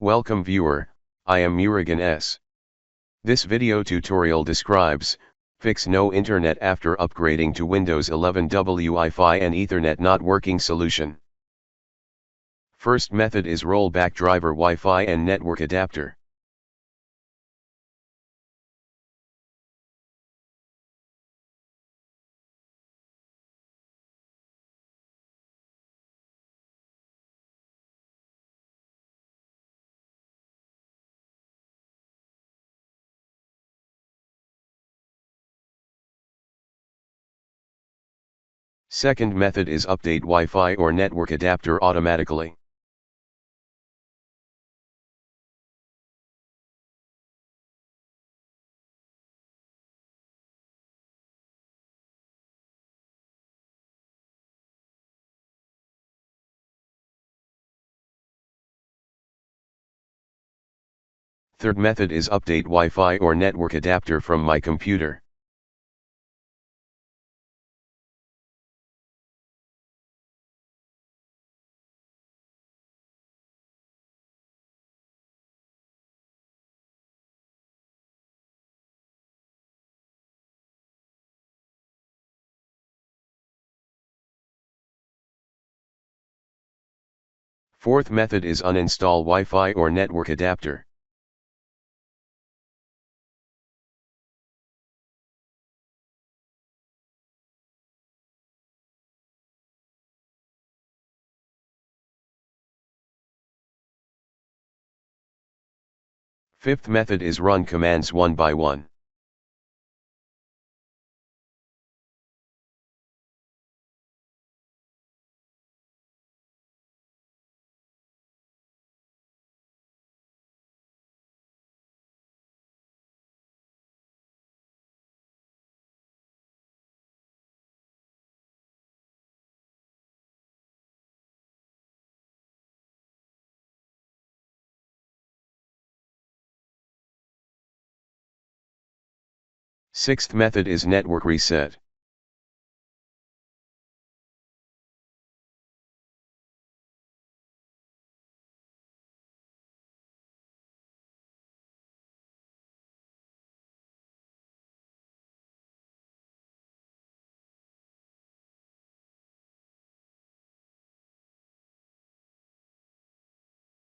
Welcome viewer, I am Murugan S. This video tutorial describes, fix no internet after upgrading to Windows 11 Wi-Fi and Ethernet not working solution. First method is rollback driver Wi-Fi and network adapter. Second method is update Wi-Fi or network adapter automatically. Third method is update Wi-Fi or network adapter from my computer. Fourth method is uninstall Wi-Fi or network adapter. Fifth method is run commands one by one. Sixth method is network reset.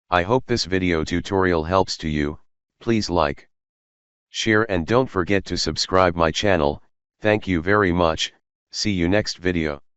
I hope this video tutorial helps to you. Please like, share and don't forget to subscribe my channel. Thank you very much. See you next video.